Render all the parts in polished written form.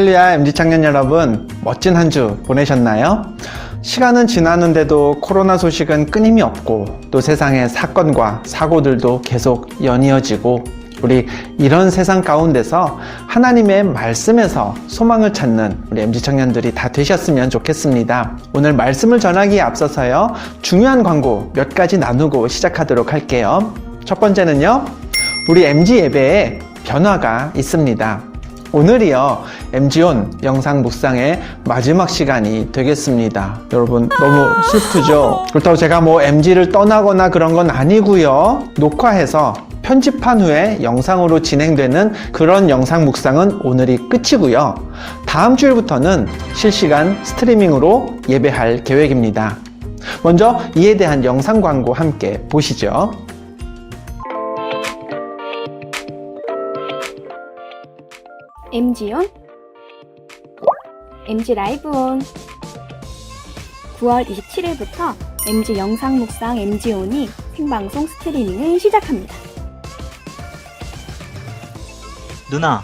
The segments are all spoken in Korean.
할렐루야 MZ 청년 여러분, 멋진 한 주 보내셨나요? 시간은 지나는데도 코로나 소식은 끊임이 없고 또 세상의 사건과 사고들도 계속 연이어지고 우리 이런 세상 가운데서 하나님의 말씀에서 소망을 찾는 우리 MZ 청년들이 다 되셨으면 좋겠습니다. 오늘 말씀을 전하기에 앞서서요, 중요한 광고 몇 가지 나누고 시작하도록 할게요. 첫 번째는요, 우리 MZ 예배에 변화가 있습니다. 오늘이요, MZ온 영상 묵상의 마지막 시간이 되겠습니다. 여러분, 너무 슬프죠? 그렇다고 제가 MZ를 떠나거나 그런 건 아니고요. 녹화해서 편집한 후에 영상으로 진행되는 그런 영상 묵상은 오늘이 끝이고요. 다음 주일부터는 실시간 스트리밍으로 예배할 계획입니다. 먼저 이에 대한 영상 광고 함께 보시죠. MZ온, MZ 라이브온. 9월 27일부터 MZ 영상 묵상 MZ온이 생방송 스트리밍을 시작합니다. 누나,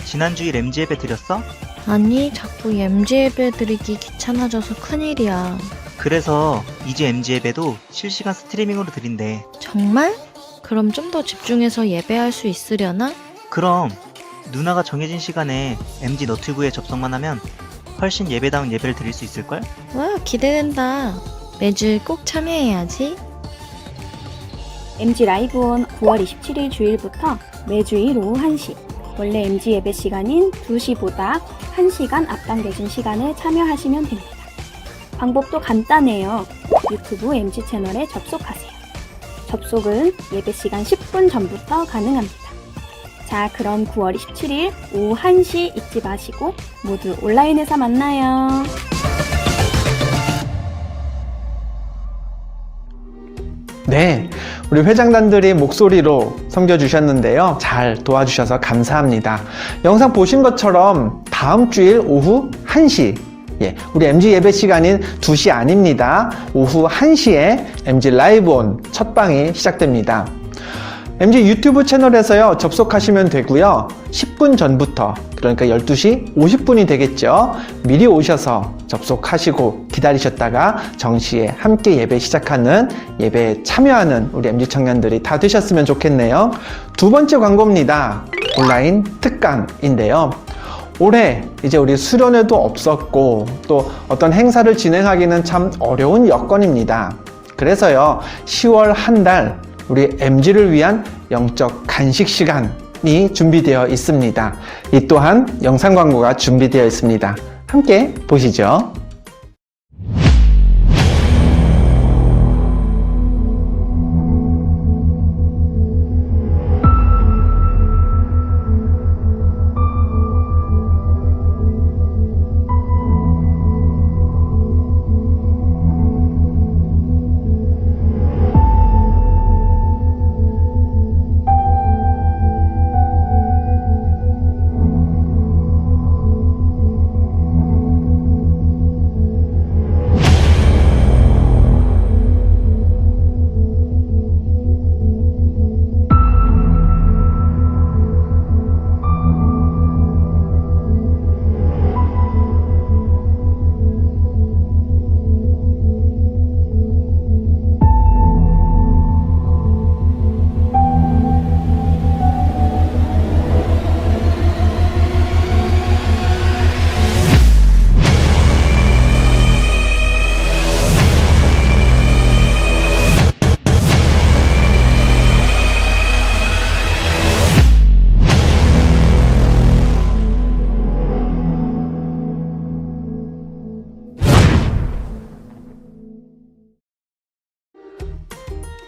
지난주일 MZ 예배 드렸어? 아니, 자꾸 MZ 예배 드리기 귀찮아져서 큰일이야. 그래서 이제 MZ 예배도 실시간 스트리밍으로 드린대. 정말? 그럼 좀 더 집중해서 예배할 수 있으려나? 그럼 누나가 정해진 시간에 MZ 너튜브에 접속만 하면 훨씬 예배다운 예배를 드릴 수 있을걸? 와, 기대된다. 매주 꼭 참여해야지. MZ 라이브온 9월 27일 주일부터 매주일 오후 1시, 원래 MZ 예배 시간인 2시보다 1시간 앞당겨진 시간에 참여하시면 됩니다. 방법도 간단해요. 유튜브 MZ 채널에 접속하세요. 접속은 예배 시간 10분 전부터 가능합니다. 자, 그럼 9월 27일 오후 1시 잊지 마시고 모두 온라인에서 만나요. 네, 우리 회장단들이 목소리로 섬겨주셨는데요. 잘 도와주셔서 감사합니다. 영상 보신 것처럼 다음 주일 오후 1시, 우리 MZ 예배 시간인 2시 아닙니다. 오후 1시에 MZ 라이브온 첫방이 시작됩니다. MZ 유튜브 채널에서요, 접속하시면 되고요. 10분 전부터, 그러니까 12시 50분이 되겠죠. 미리 오셔서 접속하시고 기다리셨다가 정시에 함께 예배 시작하는, 예배에 참여하는 우리 MZ 청년들이 다 되셨으면 좋겠네요. 두 번째 광고입니다. 온라인 특강인데요. 올해 이제 우리 수련회도 없었고 또 어떤 행사를 진행하기는 참 어려운 여건입니다. 그래서요, 10월 한 달 우리 MZ를 위한 영적 간식 시간이 준비되어 있습니다. 이 또한 영상 광고가 준비되어 있습니다. 함께 보시죠.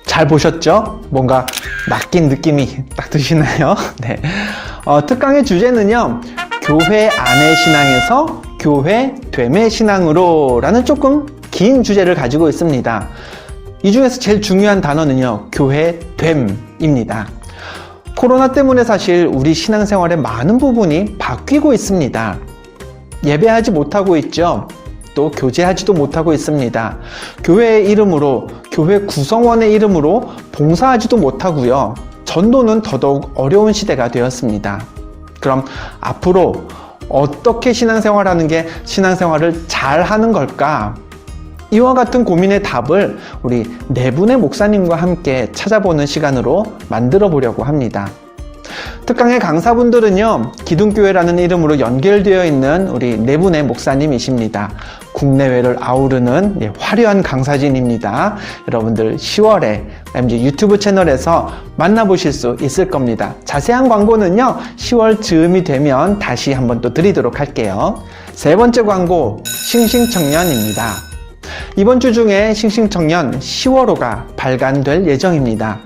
잘 보셨죠? 뭔가 낚인 느낌이 딱 드시나요? 네. 특강의 주제는요, 교회 안의 신앙에서 교회 됨의 신앙으로 라는 조금 긴 주제를 가지고 있습니다. 이 중에서 제일 중요한 단어는요, 교회 됨입니다. 코로나 때문에 사실 우리 신앙생활의 많은 부분이 바뀌고 있습니다. 예배하지 못하고 있죠. 또 교제하지도 못하고 있습니다. 교회의 이름으로, 교회 구성원의 이름으로 봉사하지도 못하고요. 전도는 더더욱 어려운 시대가 되었습니다. 그럼 앞으로 어떻게 신앙생활하는 게 신앙생활을 잘 하는 걸까? 이와 같은 고민의 답을 우리 네 분의 목사님과 함께 찾아보는 시간으로 만들어 보려고 합니다. 특강의 강사분들은요, 기둥교회라는 이름으로 연결되어 있는 우리 네 분의 목사님이십니다. 국내외를 아우르는 화려한 강사진입니다. 여러분들 10월에 MG 유튜브 채널에서 만나보실 수 있을 겁니다. 자세한 광고는요, 10월 즈음이 되면 다시 한번 또 드리도록 할게요. 세 번째 광고, 싱싱청년입니다. 이번 주 중에 싱싱청년 10월호가 발간될 예정입니다.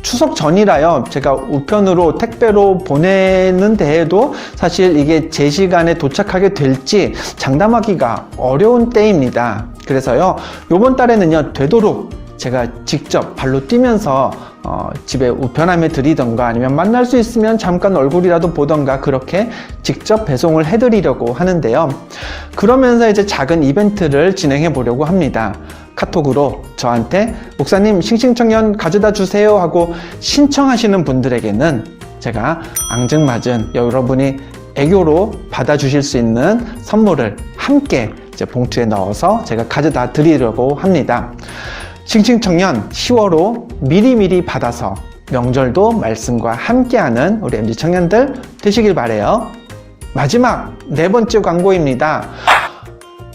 추석 전이라요, 제가 우편으로 택배로 보내는 데에도 사실 이게 제 시간에 도착하게 될지 장담하기가 어려운 때입니다. 그래서요, 요번 달에는요, 되도록 제가 직접 발로 뛰면서 집에 우편함에 드리던가 아니면 만날 수 있으면 잠깐 얼굴이라도 보던가 그렇게 직접 배송을 해드리려고 하는데요. 그러면서 이제 작은 이벤트를 진행해 보려고 합니다. 카톡으로 저한테 목사님 싱싱청년 가져다 주세요 하고 신청하시는 분들에게는 제가 앙증맞은 여러분이 애교로 받아주실 수 있는 선물을 함께 이제 봉투에 넣어서 제가 가져다 드리려고 합니다. 싱싱청년 10월호 미리미리 받아서 명절도 말씀과 함께하는 우리 MG 청년들 되시길 바래요. 마지막 네 번째 광고입니다.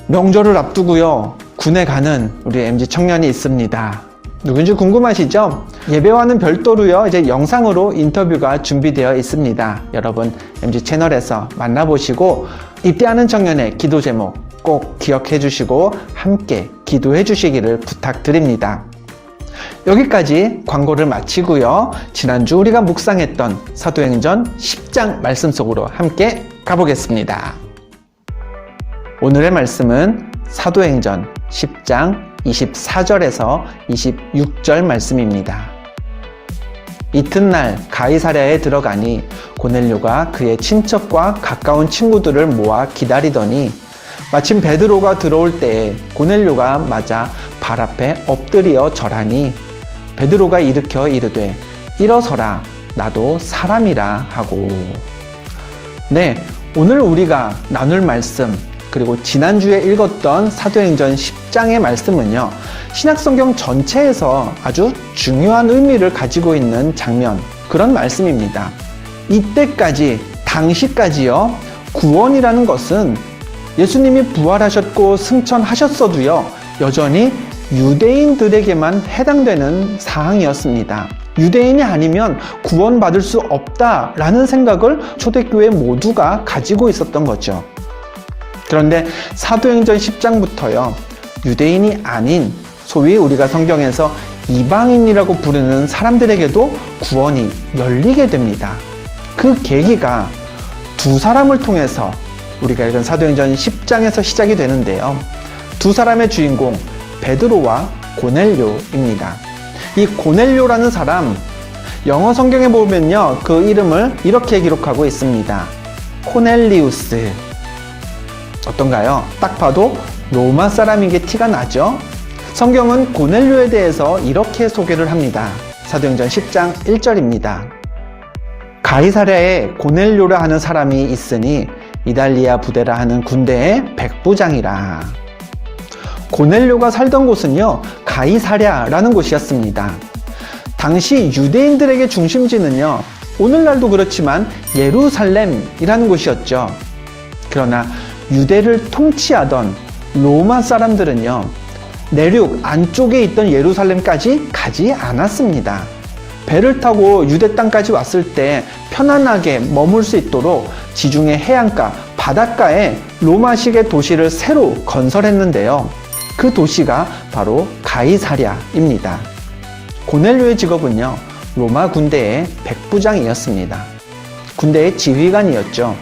명절을 앞두고요, 군에 가는 우리 MG 청년이 있습니다. 누군지 궁금하시죠? 예배와는 별도로요, 이제 영상으로 인터뷰가 준비되어 있습니다. 여러분 MG 채널에서 만나보시고 입대하는 청년의 기도 제목 꼭 기억해 주시고 함께 기도해 주시기를 부탁드립니다. 여기까지 광고를 마치고요, 지난주 우리가 묵상했던 사도행전 10장 말씀 속으로 함께 가보겠습니다. 오늘의 말씀은 사도행전 10장 24절에서 26절 말씀입니다. 이튿날 가이사랴에 들어가니 고넬료가 그의 친척과 가까운 친구들을 모아 기다리더니 마침 베드로가 들어올 때에 고넬료가 맞아 발 앞에 엎드려 절하니 베드로가 일으켜 이르되 일어서라, 나도 사람이라 하고. 네, 오늘 우리가 나눌 말씀 그리고 지난주에 읽었던 사도행전 10장의 말씀은요, 신약성경 전체에서 아주 중요한 의미를 가지고 있는 장면, 그런 말씀입니다. 이때까지, 당시까지요, 구원이라는 것은 예수님이 부활하셨고 승천하셨어도요, 여전히 유대인들에게만 해당되는 사항이었습니다. 유대인이 아니면 구원받을 수 없다라는 생각을 초대교회 모두가 가지고 있었던 거죠. 그런데 사도행전 10장부터요, 유대인이 아닌 소위 우리가 성경에서 이방인이라고 부르는 사람들에게도 구원이 열리게 됩니다. 그 계기가 두 사람을 통해서 우리가 읽은 사도행전 10장에서 시작이 되는데요. 두 사람의 주인공 베드로와 고넬료입니다. 이 고넬료라는 사람, 영어 성경에 보면요, 그 이름을 이렇게 기록하고 있습니다. 코넬리우스. 어떤가요? 딱 봐도 로마 사람인 게 티가 나죠? 성경은 고넬료에 대해서 이렇게 소개를 합니다. 사도행전 10장 1절입니다. 가이사랴에 고넬료라 하는 사람이 있으니 이달리아 부대라 하는 군대의 백부장이라. 고넬료가 살던 곳은요, 가이사랴라는 곳이었습니다. 당시 유대인들에게 중심지는요, 오늘날도 그렇지만 예루살렘이라는 곳이었죠. 그러나 유대를 통치하던 로마 사람들은요, 내륙 안쪽에 있던 예루살렘까지 가지 않았습니다. 배를 타고 유대 땅까지 왔을 때 편안하게 머물 수 있도록 지중해 해안가, 바닷가에 로마식의 도시를 새로 건설했는데요. 그 도시가 바로 가이사랴입니다. 고넬료의 직업은요, 로마 군대의 백부장이었습니다. 군대의 지휘관이었죠.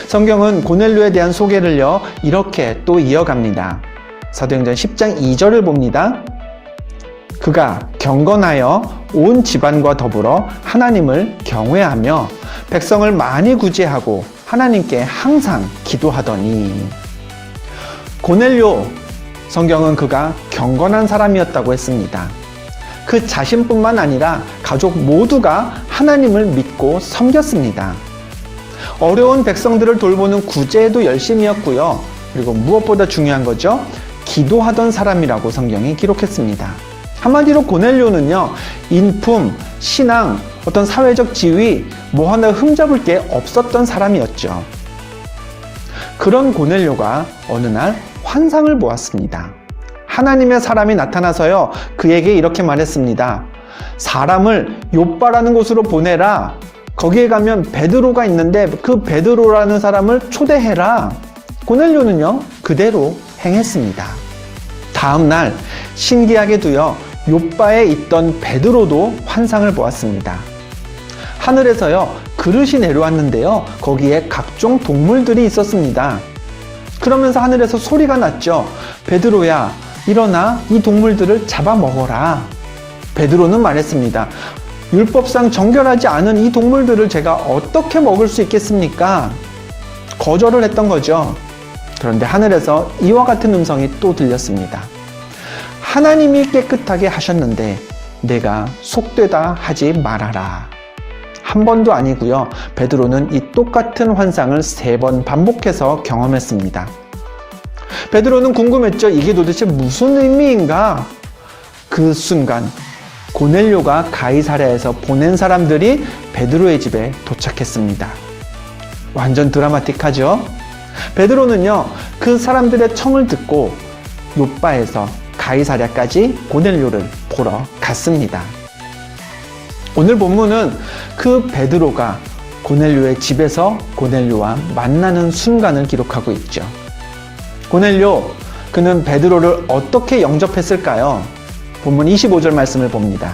성경은 고넬료에 대한 소개를요, 이렇게 또 이어갑니다. 사도행전 10장 2절을 봅니다. 그가 경건하여 온 집안과 더불어 하나님을 경외하며 백성을 많이 구제하고 하나님께 항상 기도하더니. 고넬료, 성경은 그가 경건한 사람이었다고 했습니다. 그 자신뿐만 아니라 가족 모두가 하나님을 믿고 섬겼습니다. 어려운 백성들을 돌보는 구제에도 열심이었고요. 그리고 무엇보다 중요한 거죠. 기도하던 사람이라고 성경이 기록했습니다. 한마디로 고넬료는요, 인품, 신앙, 어떤 사회적 지위, 뭐 하나 흠잡을 게 없었던 사람이었죠. 그런 고넬료가 어느 날 환상을 보았습니다. 하나님의 사람이 나타나서요, 그에게 이렇게 말했습니다. 사람을 욥바라는 곳으로 보내라. 거기에 가면 베드로가 있는데 그 베드로라는 사람을 초대해라. 고넬료는요, 그대로 행했습니다. 다음 날 신기하게도요, 욥바에 있던 베드로도 환상을 보았습니다. 하늘에서요, 그릇이 내려왔는데요, 거기에 각종 동물들이 있었습니다. 그러면서 하늘에서 소리가 났죠. 베드로야, 일어나 이 동물들을 잡아먹어라. 베드로는 말했습니다. 율법상 정결하지 않은 이 동물들을 제가 어떻게 먹을 수 있겠습니까? 거절을 했던 거죠. 그런데 하늘에서 이와 같은 음성이 또 들렸습니다. 하나님이 깨끗하게 하셨는데 내가 속되다 하지 말아라. 한 번도 아니고요. 베드로는 이 똑같은 환상을 3번 반복해서 경험했습니다. 베드로는 궁금했죠. 이게 도대체 무슨 의미인가? 그 순간 고넬료가 가이사랴에서 보낸 사람들이 베드로의 집에 도착했습니다. 완전 드라마틱하죠? 베드로는요, 그 사람들의 청을 듣고 욥바에서 가이사랴까지 고넬료를 보러 갔습니다. 오늘 본문은 그 베드로가 고넬료의 집에서 고넬료와 만나는 순간을 기록하고 있죠. 고넬료, 그는 베드로를 어떻게 영접했을까요? 본문 25절 말씀을 봅니다.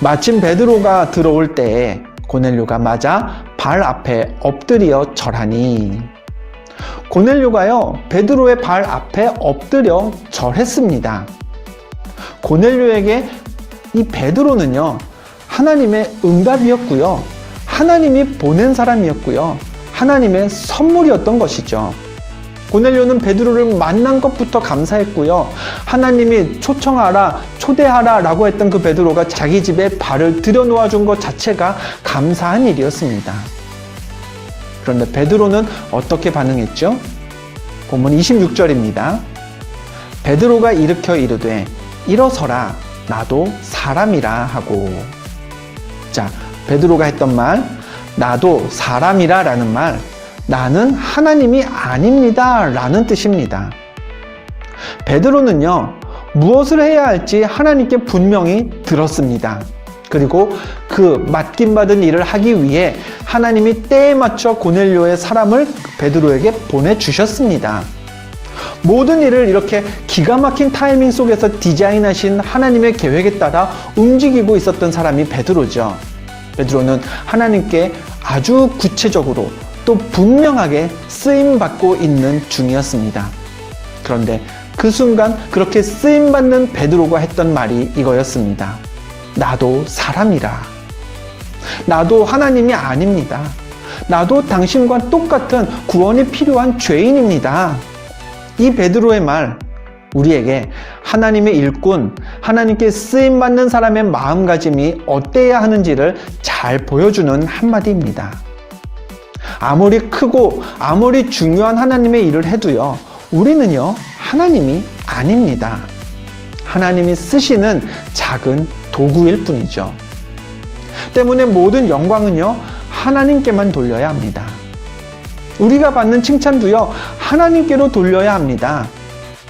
마침 베드로가 들어올 때에 고넬료가 맞아 발 앞에 엎드려 절하니. 고넬료가요, 베드로의 발 앞에 엎드려 절했습니다. 고넬료에게 이 베드로는요, 하나님의 응답이었고요, 하나님이 보낸 사람이었고요, 하나님의 선물이었던 것이죠. 고넬료는 베드로를 만난 것부터 감사했고요, 하나님이 초청하라, 초대하라 라고 했던 그 베드로가 자기 집에 발을 들여놓아 준 것 자체가 감사한 일이었습니다. 그런데 베드로는 어떻게 반응했죠? 본문 26절입니다. 베드로가 일으켜 이르되 일어서라, 나도 사람이라 하고. 자, 베드로가 했던 말, 나도 사람이라 라는 말, 나는 하나님이 아닙니다 라는 뜻입니다. 베드로는요, 무엇을 해야 할지 하나님께 분명히 들었습니다. 그리고 그 맡김받은 일을 하기 위해 하나님이 때에 맞춰 고넬료의 사람을 베드로에게 보내주셨습니다. 모든 일을 이렇게 기가 막힌 타이밍 속에서 디자인하신 하나님의 계획에 따라 움직이고 있었던 사람이 베드로죠. 베드로는 하나님께 아주 구체적으로 또 분명하게 쓰임받고 있는 중이었습니다. 그런데 그 순간 그렇게 쓰임받는 베드로가 했던 말이 이거였습니다. 나도 사람이라. 나도 하나님이 아닙니다. 나도 당신과 똑같은 구원이 필요한 죄인입니다. 이 베드로의 말, 우리에게 하나님의 일꾼, 하나님께 쓰임받는 사람의 마음가짐이 어때야 하는지를 잘 보여주는 한마디입니다. 아무리 크고 아무리 중요한 하나님의 일을 해도요, 우리는요, 하나님이 아닙니다. 하나님이 쓰시는 작은 도구일 뿐이죠. 때문에 모든 영광은요, 하나님께만 돌려야 합니다. 우리가 받는 칭찬도요, 하나님께로 돌려야 합니다.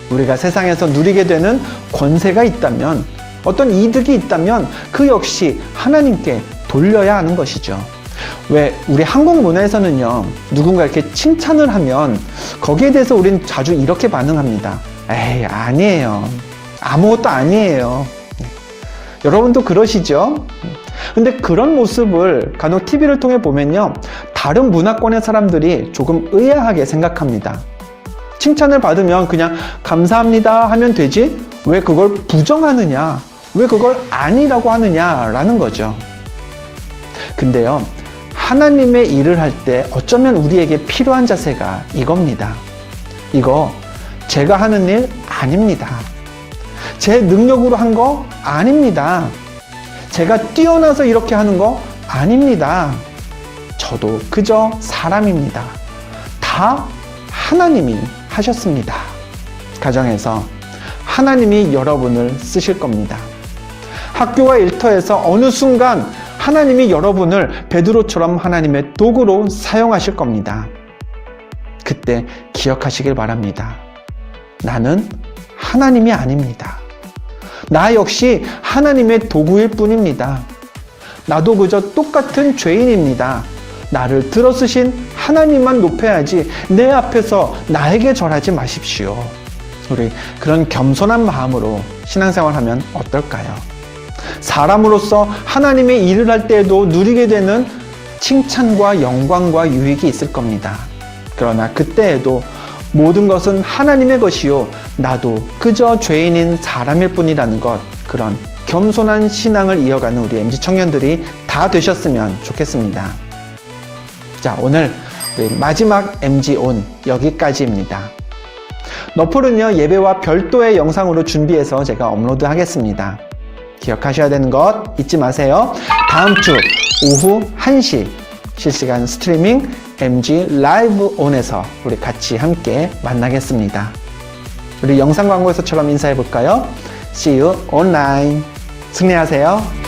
우리가 세상에서 누리게 되는 권세가 있다면, 어떤 이득이 있다면 그 역시 하나님께 돌려야 하는 것이죠. 왜 우리 한국 문화에서는요, 누군가 이렇게 칭찬을 하면 거기에 대해서 우리는 자주 이렇게 반응합니다. 에이, 아니에요. 아무것도 아니에요. 여러분도 그러시죠? 근데 그런 모습을 간혹 TV를 통해 보면요, 다른 문화권의 사람들이 조금 의아하게 생각합니다. 칭찬을 받으면 그냥 감사합니다 하면 되지, 왜 그걸 부정하느냐, 왜 그걸 아니라고 하느냐라는 거죠. 근데요, 하나님의 일을 할 때 어쩌면 우리에게 필요한 자세가 이겁니다. 이거 제가 하는 일 아닙니다. 제 능력으로 한 거 아닙니다. 제가 뛰어나서 이렇게 하는 거 아닙니다. 저도 그저 사람입니다. 다 하나님이 하셨습니다. 가정에서 하나님이 여러분을 쓰실 겁니다. 학교와 일터에서 어느 순간 하나님이 여러분을 베드로처럼 하나님의 도구로 사용하실 겁니다. 그때 기억하시길 바랍니다. 나는 하나님이 아닙니다. 나 역시 하나님의 도구일 뿐입니다. 나도 그저 똑같은 죄인입니다. 나를 들어쓰신 하나님만 높여야지 내 앞에서 나에게 절하지 마십시오. 우리 그런 겸손한 마음으로 신앙생활하면 어떨까요? 사람으로서 하나님의 일을 할 때에도 누리게 되는 칭찬과 영광과 유익이 있을 겁니다. 그러나 그때에도 모든 것은 하나님의 것이요 나도 그저 죄인인 사람일 뿐이라는 것, 그런 겸손한 신앙을 이어가는 우리 MZ 청년들이 다 되셨으면 좋겠습니다. 자, 오늘 우리 마지막 MZ 온 여기까지입니다. 너플은요, 예배와 별도의 영상으로 준비해서 제가 업로드 하겠습니다. 기억하셔야 되는 것 잊지 마세요. 다음 주 오후 1시 실시간 스트리밍 MG 라이브 온에서 우리 같이 함께 만나겠습니다. 우리 영상 광고에서처럼 인사해 볼까요? See you online. 승리하세요.